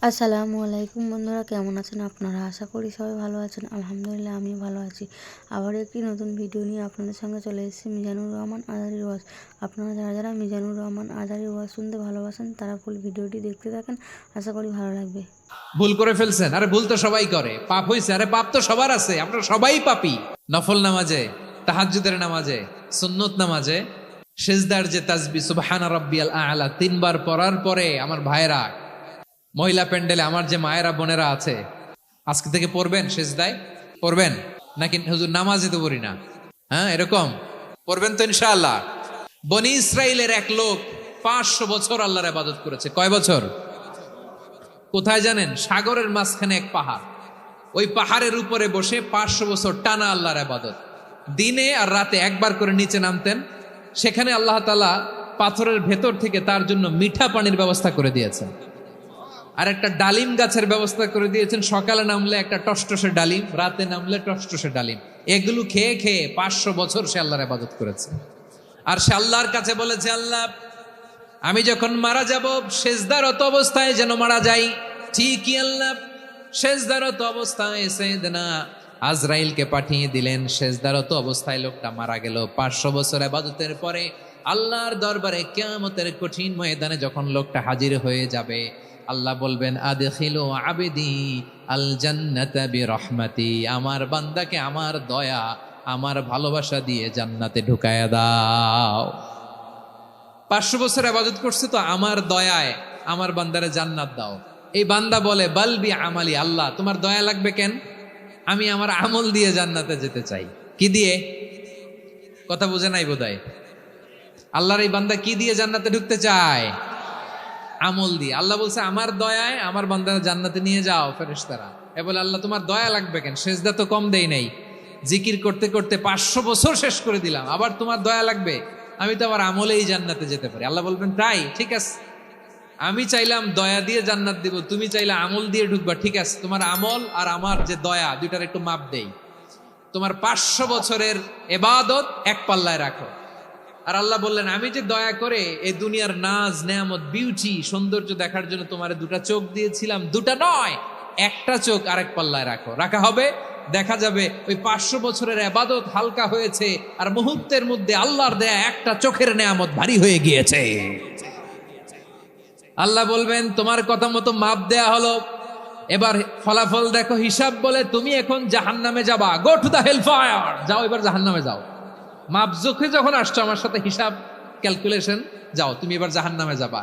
আসসালামু আলাইকুম বন্ধুরা, কেমন আছেন আপনারা? আশা করি সবাই ভালো আছেন। আলহামদুলিল্লাহ আমি ভালো আছি। আবার একটি নতুন ভিডিও নিয়ে আপনাদের সঙ্গে চলে এসেছি মিজানুর রহমান আজারির ওয়াজ। আপনারা যারা যারা মিজানুর রহমান আজারির ওয়াজ শুনতে ভালোবাসেন তারা ফুল ভিডিওটি দেখতে থাকেন, আশা করি ভালো লাগবে। ভুল করে ফেলছেন, আরে ভুল তো সবাই করে, পাপ হইছে, আরে পাপ তো সবার আছে, আপনারা সবাই পাপী। নফল নামাজে, তাহাজ্জুদের নামাজে, সুন্নত নামাজে সিজদার যে তাসবিহ সুবহানা রাব্বিয়াল আ'লা তিনবার পড়ার পরে আমার ভাইরা, মহিলা প্যান্ডেলে আমার যে মায়েরা বোনেরা আছে, আজকে থেকে পড়বেন, সিজদায় পড়বেন নাকি হুজুর নামাজে তো পড়ি না, হ্যাঁ এরকম পড়বেন তো ইনশাআল্লাহ। বনি ইসরাইলের এক লোক 500 বছর আল্লাহর ইবাদত করেছে। কয় বছর? কোথায় জানেন? সাগরের মাঝখানে এক পাহাড়, ওই পাহাড়ের উপরে বসে 500 বছর টানা আল্লাহর ইবাদত। দিনে আর রাতে একবার করে নিচে নামতেন। সেখানে আল্লাহ তাআলা পাথরের ভেতর থেকে তার জন্য মিঠা পানির ব্যবস্থা করে দিয়েছেন, আর একটা ডালিম গাছের ব্যবস্থা করে দিয়েছেন। সকালে নামলে একটা টসটসে ডালিম, রাতে নামলে টসটসে ডালিম। এগুলো খেয়ে খেয়ে 500 বছর সে আল্লাহর ইবাদত করেছে। আর সে আল্লাহর কাছে বলেছে, আল্লাহ আমি যখন মারা যাব সেজদারত অবস্থায় যেন মারা যাই। ঠিকই আল্লাহ সেজদারত অবস্থায় সাইয়েদনা আজরাইলকে পাঠিয়ে দিলেন। সেজদারত অবস্থায় লোকটা মারা গেল। 500 বছর ইবাদতের পরে আল্লাহর দরবারে কিয়ামতের কঠিন ময়দানে যখন লোকটা হাজির হয়ে যাবে, আল্লাহ বলবেন আদখিলু আবদি আল জান্নাতা বিরহমাতি, আমার বান্দাকে আমার দয়া আমার ভালোবাসা দিয়ে জান্নাতে ঢুকায়া দাও। 500 বছর ইবাদত করছে তো আমার দয়ায় আমার বান্দারে জান্নাত দাও। এই বান্দা বলে বালবি আমালি, আল্লাহ তোমার দয়া লাগবে কেন? আমি আমার আমল দিয়ে জান্নাতে যেতে চাই। কি দিয়ে? কথা বুঝে নাই বোধহয়। আল্লাহর এই বান্দা কি দিয়ে জান্নাতে ঢুকতে চায়? আমল দিয়ে। আল্লাহ বলছে আমার দয়ায় আমার বান্দারে জান্নাতে নিয়ে যাও ফেরেশতারা। এ বলে আল্লাহ তোমার দয়া লাগবে কেন? সেজদা তো কম দেই নাই, জিকির করতে করতে 500 বছর শেষ করে দিলাম, আবার তোমার দয়া লাগবে? আমি তো আবার আমলেই জান্নাতে যেতে পারি। আল্লাহ বলবেন তাই, ঠিক আছে, আমি চাইলাম দয়া দিয়ে জান্নাত দিব, তুমি চাইলে আমল দিয়ে ঢুকবা, ঠিক আছে, তোমার আমল আর আমার যে দয়া দুইটার একটু মাপ দেই। তোমার 500 বছরের ইবাদত এক পাল্লায় রাখো। আর আল্লাহ বললেন আমি যে দয়া করে এই দুনিয়ার নাজ নেয়ামত বিউটি সৌন্দর্য দেখার জন্য তোমার দুটা চোখ দিয়েছিলাম, দুটা নয় একটা চোখ আরেক পাল্লায় রাখো। রাখা হবে, দেখা যাবে ওই 500 বছরের ইবাদত হালকা হয়েছে আর মুহূর্তের মধ্যে আল্লাহর দেয়া একটা চোখের নেয়ামত ভারী হয়ে গিয়েছে। আল্লাহ বলবেন তোমার কথা মতো মাপ দেয়া হলো, এবার ফলাফল দেখো, হিসাব বলে তুমি এখন জাহান্নামে যাবা, go to the hell fire, যাও এবার জাহান্নামে যাও। মাপ চোখে যখন আসছো আমার সাথে হিসাব ক্যালকুলেশন, যাও তুমি এবার জাহান্নামে যাবা।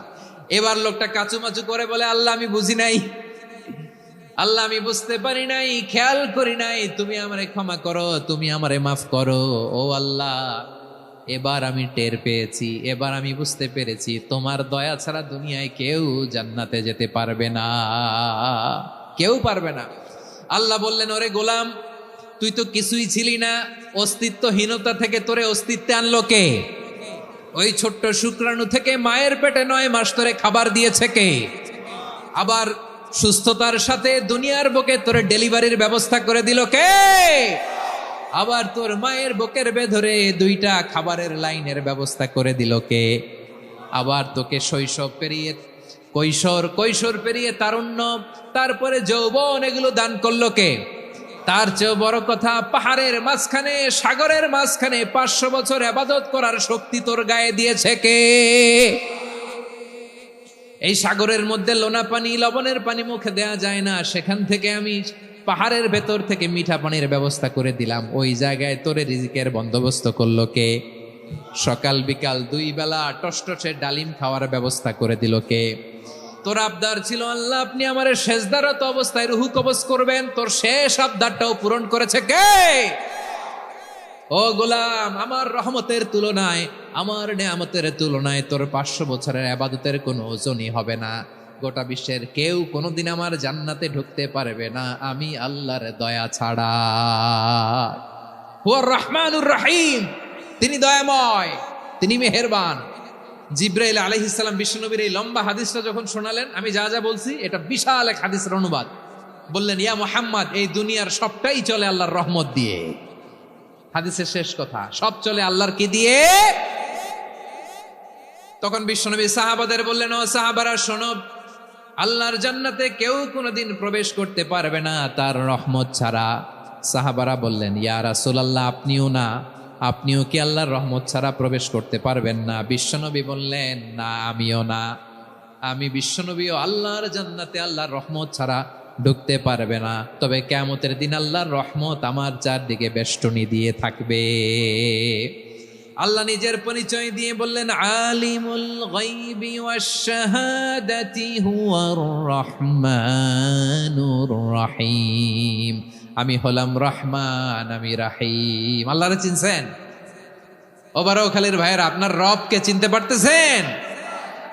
এবার লোকটা কাচুমাচু করে বলে আল্লাহ আমি বুঝি নাই, আল্লাহ আমি বুঝতে পারি নাই, খেয়াল করি নাই, তুমি আমারে ক্ষমা করো, তুমি আমারে মাফ করো। ও আল্লাহ এবার আমি টের পেয়েছি, এবার আমি বুঝতে পেরেছি তোমার দয়া ছাড়া দুনিয়ায় কেউ জান্নাতে যেতে পারবে না, কেউ পারবে না। আল্লাহ বললেন ওরে গোলাম তুই তো কিছুই ছিলি না, অস্তিত্বহীনতা থেকে তোরে অস্তিত্বে আনলো কে? ওই ছোট্ট শুক্রাণু থেকে মায়ের পেটে 9 মাস ধরে খাবার দিয়েছে কে? আবার সুস্থতার সাথে দুনিয়ার বুকে তোরে ডেলিভারির ব্যবস্থা করে দিল কে? আবার তোর মায়ের বুকের ভেতরে 2টা খাবারের লাইনের ব্যবস্থা করে দিল কে? আবার তোকে শৈশব পেরিয়ে কৈশোর পেরিয়ে তারুণ্য, তারপরে যৌবন, এগুলো দান করলো কে? তার চেয়েও বড় কথা, পাহাড়ের মাঝখানে সাগরের মাঝখানে 500 বছর ইবাদত করার শক্তি তোর গায়ে দিয়েছে কে? এই সাগরের মধ্যে লোনা পানি লবণের পানি মুখে দেয়া যায় না, সেখান থেকে আমি পাহাড়ের ভেতর থেকে মিঠা পানির ব্যবস্থা করে দিলাম। ওই জায়গায় তোরে রিজিকের বন্দোবস্ত করলো কে? সকাল বিকাল 2 বেলা টসটসে ডালিম খাওয়ার ব্যবস্থা করে দিল কে? তোর আবদার ছিল আল্লাহ আপনি আমার সেজদারত অবস্থায় রুহু কবজ করবেন, তোর শেষ আবদারটাও পূরণ করেছে কে? ও গোলাম আমার রহমতের তুলনায়, আমার নেয়ামতের তুলনায় তোর 500 বছরের ইবাদতের কোনো ওজনই হবে না। গোটা বিশ্বের কেউ কোনোদিন আমার জান্নাতে ঢুকতে পারবে না আমি আল্লাহর দয়া ছাড়া। হুয়ার রহমানুর রহিম, তিনি দয়াময়, তিনি মেহেরবান। জিব্রাইল আলাইহিস সালাম বিশ্বনবীর এই লম্বা হাদিসটা যখন শোনালেন, আমি যা যা বলছি এটা বিশাল এক হাদিসের অনুবাদ, বললেন ইয়া মুহাম্মদ এই দুনিয়ার সবটাই চলে আল্লাহর রহমত দিয়ে। হাদিসের শেষ কথা, সব চলে আল্লাহর কি দিয়ে? তখন বিশ্বনবী সাহাবাদের বললেন ও সাহাবারা শোনো, আল্লাহর জান্নাতে কেউ কোনোদিন প্রবেশ করতে পারবে না তার রহমত ছাড়া। সাহাবারা বললেন, ইয়া রাসূলুল্লাহ, আপনিও কি আল্লাহর রহমত ছাড়া প্রবেশ করতে পারবেন না? বিশ্বনবী বললেন, না, আমিও না। আমি বিশ্বনবীও আল্লাহর জান্নাতে আল্লাহর রহমত ছাড়া ঢুকতে পারবে না। তবে কিয়ামতের দিন আল্লাহর রহমত আমার চারদিকে বেষ্টনী দিয়ে থাকবে। আল্লাহ নিজের পরিচয় দিয়ে বললেন, আলিমুল গায়বি ওয়াশ শাহাদাতি হুয়ার রহমানুর রহিম। আমি হলাম রহমান, আমি রাহিম। আল্লাহরে চিনছেন? ও বারোখালীর ভাইয়েরা, আপনার রবকে চিনতে পারতেছেন?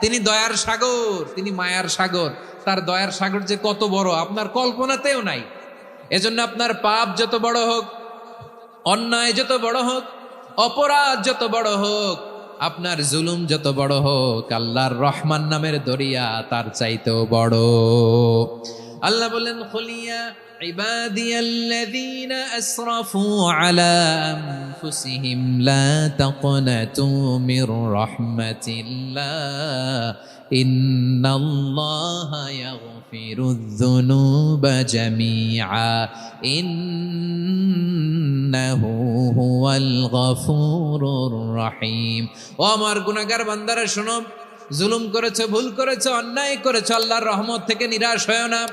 তিনি দয়ার সাগর, তিনি মায়ার সাগর। তার দয়ার সাগর যে কত বড় আপনার কল্পনাতেও নাই। এজন্য আপনার পাপ যত বড় হোক, অন্যায় যত বড় হোক, অপরাধ যত বড় হোক, আপনার জুলুম যত বড় হোক, আল্লাহর রহমান নামের দরিয়া তার চাইতেও বড়। আল্লাহ বললেন, খুলিয়া ইবাদিয়াল্লাযীনা আসরাফু আলা আনফুসিহিম লা তাকনাতু মির রাহমাতিল্লাহ ইন্নাল্লাহা ইয়াগফিরুয যুনুবা জামিআ ইন্নাহু হুয়াল গফুরুর রহিম। ও আমার গুনাহগার বান্দারা শোনো, জুলুম করেছো, ভুল করেছো, অন্যায় করেছো, আল্লাহর রহমত থেকে নিরাশ হয়ো না।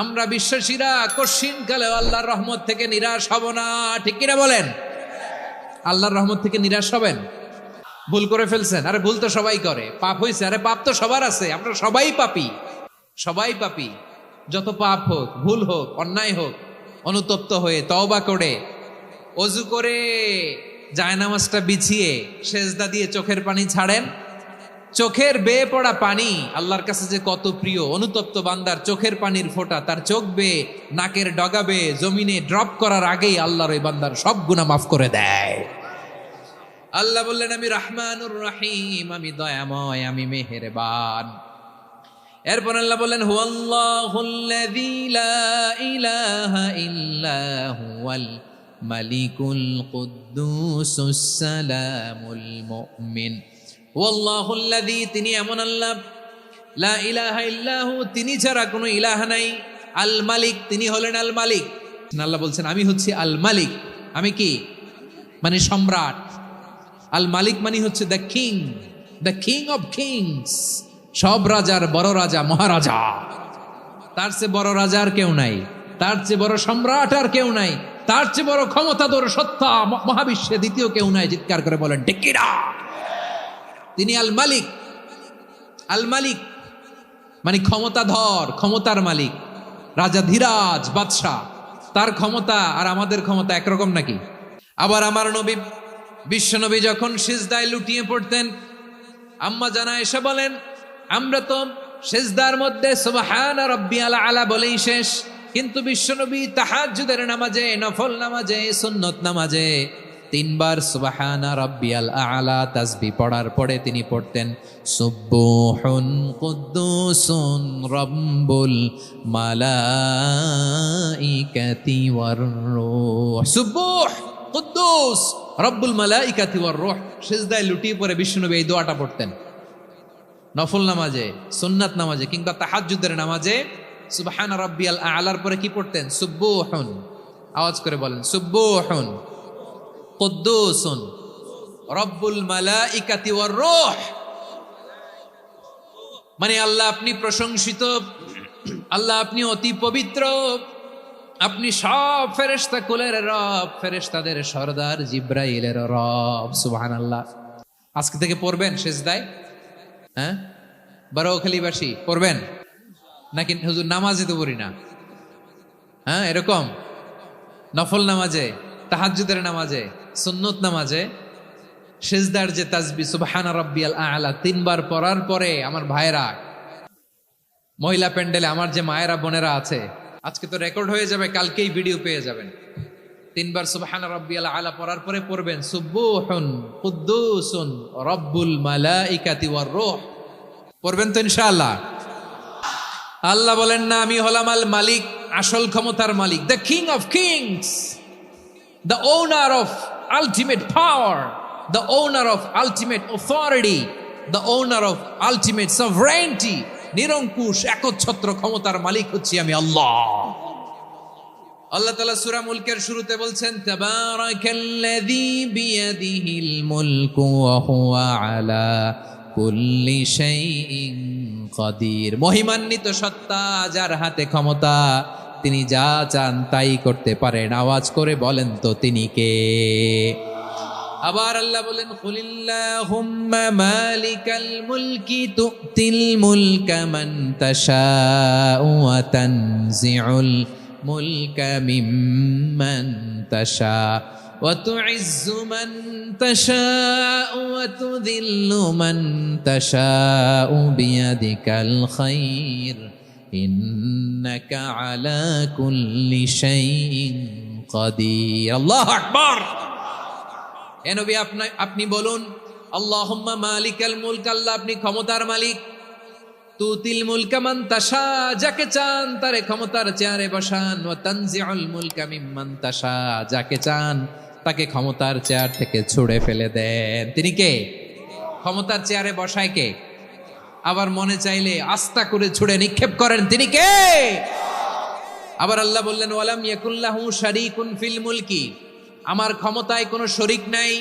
আমরা বিশ্বাসীরা কশিনকালে আল্লাহর রহমত থেকে নিরাশ হব না। ঠিক কিনা বলেন? আল্লাহর রহমত থেকে নিরাশ হবেন? ভুল করে ফেলছেন, আরে ভুল তো সবাই করে। পাপ হয়েছে, আরে পাপ তো সবার আছে। আমরা সবাই পাপী, সবাই পাপী। যত পাপ হোক, ভুল হোক, অন্যায় হোক, অনুতপ্ত হয়ে তওবা করে, ওযু করে, জায়নামাজটা বিছিয়ে সেজদা দিয়ে চোখের পানি ছাড়েন। চোখের বেয়ে পড়া পানি আল্লাহর কাছে যে কত প্রিয়। অনুতপ্ত বান্দার চোখের পানির ফোঁটা তার চোখ বেয়ে, নাকের ডগা বেয়ে জমিনে ড্রপ করার আগেই আল্লাহর ওই বান্দার সব গুনাহ মাফ করে দেয়। আল্লাহ বললেন, আমি রহমানুর রহিম, আমি দয়াময়, আমি মেহেরবান। এরপর আল্লাহ বললেন, হুয়াল্লাহুল্লাযী লা ইলাহা ইল্লা হুয়াল মালিকুল কুদ্দুসুস সালামুল মুমিন। হুয়াল্লাহুল্লাযী, তিনি এমন আল্লাহ, লা ইলাহা ইল্লাহু, তিনি ছাড়া কোনো ইলাহ নাই। আল মালিক, তিনি হলেন আল মালিক। আল্লাহ বলছেন, আমি হচ্ছি আল মালিক। আমি কি? মানে সম্রাট। আল মালিক মানে হচ্ছে the king, the king of kings. সব রাজার বড় রাজা, মহারাজা। তার চেয়ে বড় রাজা আর কেউ নাই, তার চেয়ে বড় সম্রাট আর কেউ নাই, তার চেয়ে বড় ক্ষমতাধর সত্তা মহাবিশ্বে দ্বিতীয় কেউ নাই। চিৎকার করে বলেন ঠিক কিনা? তিনি আল মালিক। আল মালিক মানে ক্ষমতাধর, ক্ষমতার মালিক, রাজা ধীরাজ বাদশাহ। তার ক্ষমতা আর আমাদের ক্ষমতা একরকম নাকি? আবার আমার নবী বিশ্বনবী যখন সিজদায় লুটিয়ে পড়তেন, আম্মা জানা এসে বলেন, আমরা তো সিজদার মধ্যে সুবহানা রাব্বিয়াল আলা বলেই শেষ, কিন্তু বিশ্বনবী তাহাজ্জুদের নামাজে, নফল নামাজে, সুন্নত নামাজে 3 বার সুবহানা রাব্বিয়াল আলা তাসবিহ পড়ার পরে তিনি পড়তেন, সুবহুন কুদ্দুসুন রাব্বুল মালাইকাতি ওয়ার রূহ। সুবহ কুদ্দুস রব্বুল মালাইকাতি ওয়ার রূহ। সিজদায় লুটিয়ে পড়ে বিশ্বনবী এই দোয়াটা পড়তেন। নফল নামাজে, সুন্নাত নামাজে কিংবা তাহাজ্জুদের নামাজে সুবহানা রাব্বিয়াল আলার পরে কি পড়তেন? সুবহুন। আওয়াজ করে বলেন, সুবহুন কুদ্দুসুন রব্বুল মালাইকাতি ওয়ার রূহ। মানে আল্লাহ আপনি প্রশংসিত, আল্লাহ আপনি অতি পবিত্র, আপনি সব ফেরেশতা কুলের রব, ফেরেশতাদের সরদার জিব্রাইলের রব। সুবহানাল্লাহ। আজকে থেকে পড়বেন সিজদায়? হ্যাঁ, বারোখালীবাসী পড়বেন নাকি? হুজুর নামাজে তো পড়ি না। হ্যাঁ, এরকম নফল নামাজে, তাহাজ্জুদের নামাজে, সুন্নত নামাজে সিজদার যে তাসবিহ সুবহানা রাব্বিয়াল আ'লা 3 বার পড়ার পরে আমার ভাইরা, মহিলা প্যান্ডেলে আমার যে মায়েরা বোনেরা আছে, আজকে তো রেকর্ড হয়ে যাবে, কালকেই ভিডিও পেয়ে যাবেন। 3 বার সুবহানা রাব্বিয়াল আ'লা পড়ার পরে পড়বেন সুবহুন কুদ্দুসুন রব্বুল মালাইকাতি ওয়ার রূহ। পড়বেন তো ইনশাআল্লাহ? আল্লাহ বলেন না, আমি হলাম আল মালিক, আসল ক্ষমতার মালিক, the king of kings, the owner of ultimate power, the owner of ultimate authority, the owner of ultimate sovereignty, নিরঙ্কুশ একচ্ছত্র ক্ষমতার মালিক হচ্ছি আমি আল্লাহ। আল্লাহ তাআলা সূরা মুলকের শুরুতে বলছেন, তাবারাকাল্লাযী বিয়াদিহিল মুলকু ওয়া হুয়া আলা কুল্লি শাইইন কাদির। মহিমান্বিত সত্তা, যার হাতে ক্ষমতা, তিনি যা চান তাই করতে পারেন। আওয়াজ করে বলেন তো তিনি কে? আবার আল্লাহ বলেন, কুলিল্লাহুম্মা মালিকাল মুলকি তুতিল মুলকা মান তাশাউ ওয়া তানজিউল মুলকা মিম্মান তাশা ওয়া তুইজ্জু মান তাশাউ ওয়া তুযিল্লু মান তাশাউ বিয়াদিকাল খায়র ইন্নাকা আলা কুল্লি শাইইন কাদির। আল্লাহু আকবার। এ নবী, আপনি বলুন, আল্লাহুম্মা মালিকাল মুলক, আল্লাহ আপনি ক্ষমতার মালিক। তুতিল মুলকা মান তাশা, যাকে চান তারে ক্ষমতার চেয়ারে বসান। ওয়া তানজিউল মুলকা মিম্মান তাশা, যাকে চান তাকে ক্ষমতার চেয়ার থেকে ছুঁড়ে ফেলে দেন। তিনি কে? ক্ষমতার চেয়ারে বসায় কে? আবার মনে চাইলে আস্থা করে ছুঁড়ে নিক্ষেপ করেন। তিনি কে? আবার আল্লাহ বললেন, ওয়ালাম ইয়াকুল্লাহু শারীকুন ফিল মুলকি, আমার ক্ষমতায় কোনো শরিক নাই,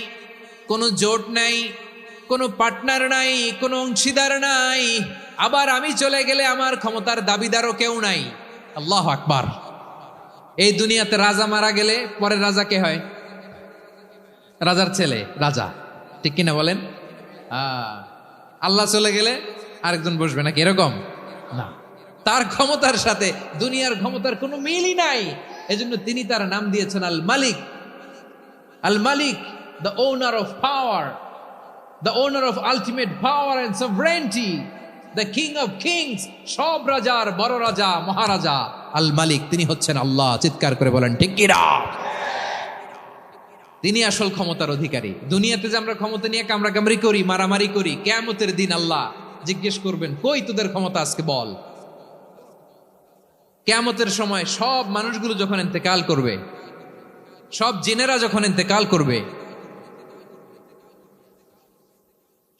কোনো জোট নাই, কোনো পার্টনার নাই, কোনো অংশীদার নাই। আবার আমি চলে গেলে আমার ক্ষমতার দাবিদারও কেউ নাই। আল্লাহু আকবার। এই দুনিয়াতে রাজা মারা গেলে পরের রাজা কে হয়? রাজার ছেলে রাজা, ঠিক কিনা বলেন? আল্লাহ চলে গেলে আরেকজন বসবে নাকি? এরকম না, তার ক্ষমতার সাথে দুনিয়ার ক্ষমতার কোনো মিলই নাই। এজন্য তিনি তার নাম দিয়েছেন আল মালিক। আল মালিক, the owner of power, the owner of ultimate power and sovereignty, the king of kings, সব রাজার বড় রাজা, মহারাজা আল মালিক, তিনি হচ্ছেন আল্লাহ। চিৎকার করে বলেন ঠিক কি না? তিনি আসল ক্ষমতার অধিকারী। দুনিয়াতে যে আমরা ক্ষমতা নিয়ে কামড়াকামড়ি করি, মারামারি করি, কিয়ামতের দিন আল্লাহ জিজ্ঞেস করবেন, কই তোদের ক্ষমতা আজকে বল। কিয়ামতের সময় সব মানুষগুলো যখন ইন্তেকাল করবে, সব জিনেরা যখন ইন্তেকাল করবে,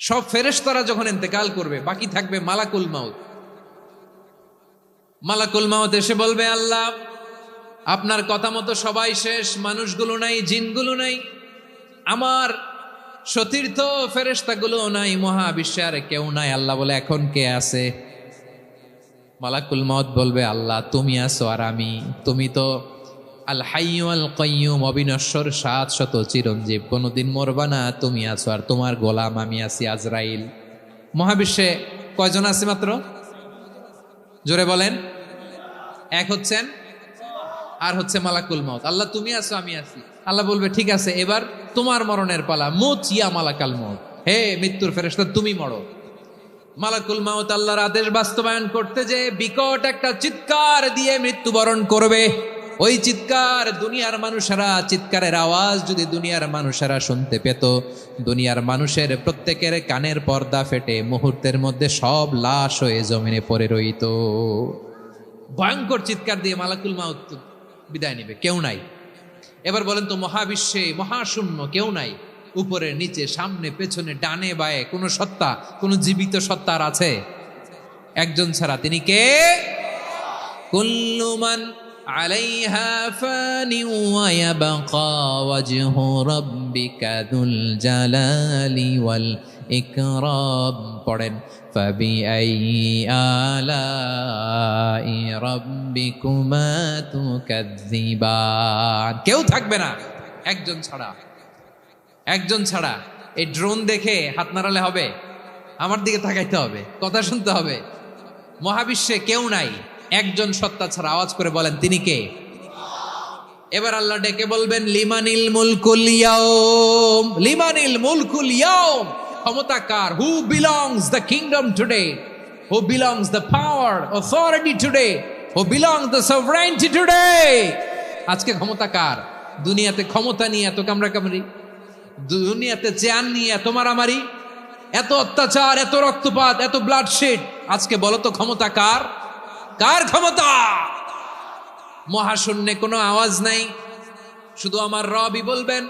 সব ফেরেশতারা যখন ইন্তেকাল করবে, বাকি থাকবে মালাকুল মাউত। মালাকুল মাউত এসে বলবে, আল্লাহ আপনার কথা মতো সবাই শেষ, মানুষগুলো নাই, জিনগুলো নাই, আমার সতীর্থ ফেরেশতাগুলো নাই, মহাবিশ্বে আর কেউ নাই। আল্লাহ বলে, এখন কে আছে? মালাকুল মাউত বলবে, আল্লাহ তুমি আছো আর আমি। তুমি তো আল হাইয়্যু আল কাইয়্যুম, অবিনশ্বর, শাশ্বত, চিরঞ্জীব, কোনোদিন মরবা না। তুমি আছো আর তোমার গোলাম আমি আছি আজরাইল। মহাবিশ্বে কয়জন আছে মাত্র? জোরে বলেন। এক হচ্ছেন আর হচ্ছে মালাকুল মাউত। আল্লাহ তুমি আছো আমি আছি। আল্লাহ বলবে, ঠিক আছে, এবার তোমার মরণের পালা। মুত ইয়া মালাকাল মাউত, হে মৃত্যুর ফেরেশতা তুমি মরো। মালাকুল মাউত আল্লাহর আদেশ বাস্তবায়ন করতে যে বিকট একটা চিৎকার দিয়ে মৃত্যুবরণ করবে। ওই চিৎকার দুনিয়ার মানুষেরা, চিৎকারের আওয়াজ যদি দুনিয়ার মানুষেরা শুনতে পেত, দুনিয়ার মানুষের প্রত্যেকের কানের পর্দা ফেটে মুহূর্তের মধ্যে সব লাশ হয়ে জমিনে পড়ে রইত। ভয়ঙ্কর চিৎকার দিয়ে মালাকুল মাউত বিদায় নেবে, কেউ নাই। এবার বলেন তো, মহাবিশ্বে মহাশূন্য, কেউ নাই, উপরে নিচে সামনে পেছনে ডানে বায়ে কোন সত্তা, কোন জীবিত সত্তার আছে? একজন ছাড়া। তিনি কে? কুল্লু মান আলাইহা ফানি ওয়া ইয়াবকা ওয়াজহু রাব্বিকা যুল জালালি ওয়াল ইকরাম। পড়েন, ফাবিআইয়ি আলাই রাব্বিকুমা তুকাযযিবান। কেউ থাকবে না একজন ছাড়া। একজন ছাড়া। এই ড্রোন দেখে হাত নাড়ালে হবে? আমার দিকে তাকাইতে হবে, কথা শুনতে হবে। মহাবিশ্বে কেউ নাই, একজন সত্তা ছাড়া। আওয়াজ করে বলেন তিনি কে? এবার আল্লাহ ডেকে বলবেন, লিমানিল মুলকুল ইয়াউম, লিমানিল মুলকুল ইয়াউম। ক্ষমতা কার? Who belongs the kingdom today, who belongs the power authority today, who belongs the sovereignty today. আজকে ক্ষমতা কার? দুনিয়াতে ক্ষমতা নিয়ে এত কামড়াকামড়ি, দুনিয়াতে চেয়ার নিয়ে এত মারামারি, এত অত্যাচার, এত রক্তপাত, এত ব্লাডশেড। আজকে বলো তো ক্ষমতা কার? কার ক্ষমতা? মহাশূন্যে কোনো আওয়াজ নাই, শুধু আমার রবই বলবেন,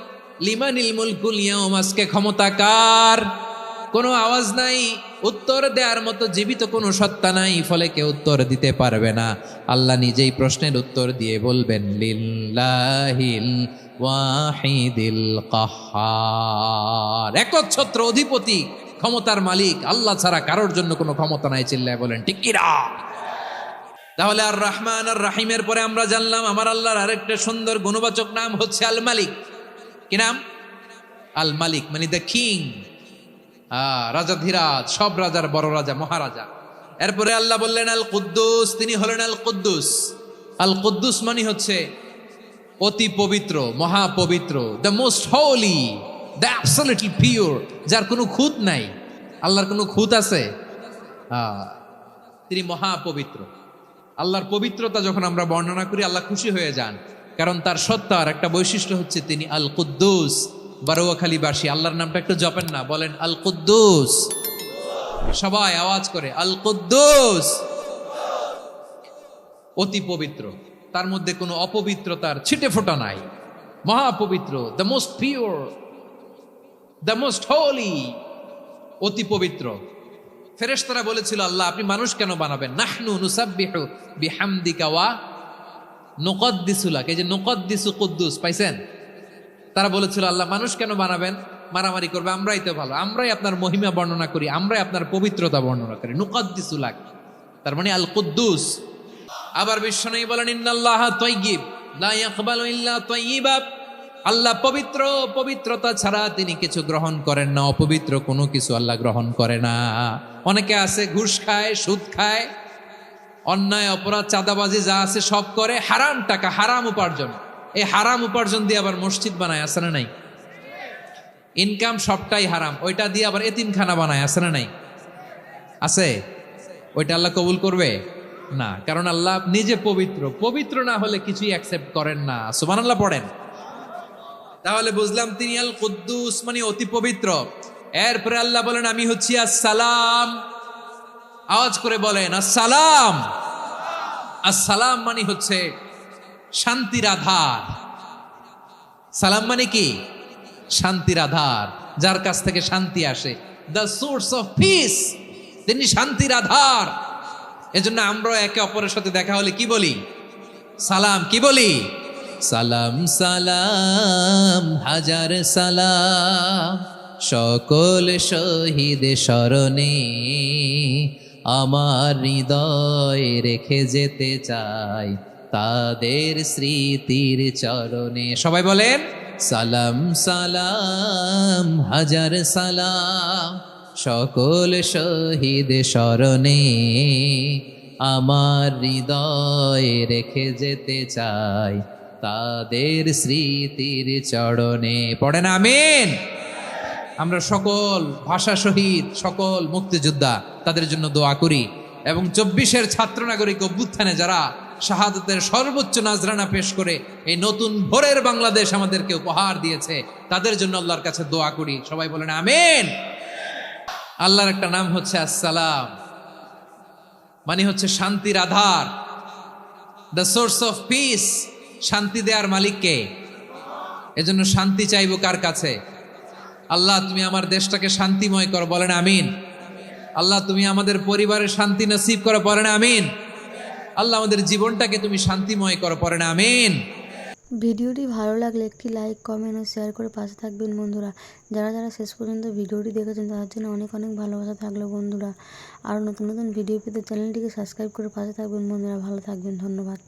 লিমানিল মুলকুল ইয়াউম। আজকে ক্ষমতা কার? কোনো আওয়াজ নাই, উত্তর দেওয়ার মতো জীবিত কোনো সত্তা নাই, ফলে কেউ উত্তর দিতে পারবে না। আল্লাহ নিজেই প্রশ্নের উত্তর দিয়ে বলবেন লিল্লাহিল ওয়াহিদিল কাহ্হার, একচ্ছত্র অধিপতি, ক্ষমতার মালিক আল্লাহ ছাড়া কারোর জন্য কোনো ক্ষমতা নাই। চিল্লায় বলেন ঠিক কি না? তাহলে আর রহমান আর রাহিমের পরে আমরা জানলাম আমার আল্লাহর আরেকটা সুন্দর গুণবাচক নাম হচ্ছে আল মালিক। কি নাম? আল মালিক, মানে দ্য কিং, রাজাধিরাজ, সব রাজার বড় রাজা, মহারাজা। এরপরে আল্লাহ বললেন আল কুদ্দুস, তিনি হলেন আল কুদ্দুস। আল কুদ্দুস মানে হচ্ছে অতি পবিত্র, মহাপবিত্র, the most holy, the absolutely pure, যার কোনো খুঁত নাই। আল্লাহর কোনো খুঁত আছে? তিনি মহাপবিত্র। আল্লাহর পবিত্রতা যখন আমরা বর্ণনা করি আল্লাহ খুশি হয়ে যান, কারণ তার সত্তার একটা বৈশিষ্ট্য হচ্ছে তিনি আল কুদ্দুস। বারোয়াখালীবাসী আল্লাহর নামটা একটু জপেন না, বলেন আল কুদ্দুস, সবাই আওয়াজ করে আল কুদ্দুস। অতি পবিত্র, তার মধ্যে কোনো অপবিত্রতার ছিটে ফোঁটা নাই, মহাপবিত্র, the most pure, the most holy, অতি পবিত্র। ফেরেশতারা বলেছিল আল্লাহ আপনি মানুষ কেন বানাবেন? নাহনু নুসাব্বিহু বিহামদিকা ওয়া নুকদ্দিসু লাক, এই যে নুকদ্দিসু কুদ্দুস পাইছেন? তারা বলেছিল আল্লাহ মানুষ কেন বানাবেন, মারামারি করবে, আমরাই তো ভালো, আমরাই আপনার মহিমা বর্ণনা করি, আমরাই আপনার পবিত্রতা বর্ণনা করি। নুকদ্দিসু লাক তার মানে আল কুদ্দুস। আবার বিশ্বনবী বলেন ইন্নাল্লাহা তাইয়্যিব লা ইয়াকবালু ইল্লা তাইয়্যিবা, আল্লাহ পবিত্র, পবিত্রতা ছাড়া তিনি কিছু গ্রহণ করেন না, অপবিত্র কোনো কিছু আল্লাহ গ্রহণ করে না। অনেকে আছে ঘুষ খায়, সুদ খায়, অন্যায় অপরাধ চাঁদাবাজি যা আছে সব করে, হারাম টাকা, হারাম উপার্জন, এই হারাম উপার্জন দিয়ে আবার মসজিদ বানায়, আছে না নাই? ইনকাম সবটাই হারাম, ওইটা দিয়ে আবার এতিমখানা বানায়, আছে না নাই? আছে। ওইটা আল্লাহ কবুল করবে না, কারণ আল্লাহ নিজে পবিত্র, পবিত্র না হলে কিছুই অ্যাকসেপ্ট করেন না। সুবহানাল্লাহ পড়েন। তাহলে বুঝলাম তিনি আল কুদ্দুস মানে অতি পবিত্র। এরপরে আল্লাহ বলেন আমি হচ্ছি আসসালাম। আওয়াজ করে বলেন আসসালাম। আসসালাম মানে হচ্ছে শান্তির আধার। সালাম মানে কি? শান্তির আধার, যার কাছ থেকে শান্তি আসে, দ্য সোর্স অফ পিস, তিনি শান্তির আধার। এজন্য আমরা একে অপরের সাথে দেখা হলে কি বলি? সালাম। কি বলি? সালাম সালাম হাজার সালাম, সকল শহীদ স্মরণে আমার হৃদয় রেখে যেতে চাই তাদের স্মৃতির চরণে। সবাই বলেন সালাম সালাম হাজার সালাম, সকল শহীদ স্মরণে আমার হৃদয় রেখে যেতে চাই তাদের স্মৃতির চরণে। পড়েন আমিন। আমরা সকল ভাষা শহীদ, সকল মুক্তিযোদ্ধা, তাদের জন্য দোয়া করি, এবং 24-এর ছাত্র নাগরিক অভ্যুত্থানে যারা শাহাদাতের সর্বোচ্চ নাজরানা পেশ করে এই নতুন ভোরের বাংলাদেশ আমাদেরকে উপহার দিয়েছে, তাদের জন্য আল্লাহর কাছে দোয়া করি। সবাই বলেন আমিন। আল্লাহর একটা নাম হচ্ছে আসসালাম, মানে হচ্ছে শান্তির আধার, দ্য সোর্স অফ পিস। শান্তি দেওয়ার মালিককে। এজন্য শান্তি চাইবো কার কাছে? আল্লাহ তুমি আমার দেশটাকে শান্তিময় করো, বলেন আমিন। আল্লাহ তুমি আমাদের পরিবারের শান্তি নসিব করো, বলেন আমিন। আল্লাহ আমাদের জীবনটাকে তুমি শান্তিময় করো, পড়েন আমিন। ভিডিওটি ভালো লাগলে একটি লাইক, কমেন্ট ও শেয়ার করে পাশে থাকবেন বন্ধুরা। যারা যারা শেষ পর্যন্ত ভিডিওটি দেখেছেন তাদের জন্য অনেক অনেক ভালোবাসা থাকলো বন্ধুরা। আর নতুন নতুন ভিডিও পেতে চ্যানেলটিকে সাবস্ক্রাইব করে পাশে থাকবেন বন্ধুরা। ভালো থাকবেন, ধন্যবাদ।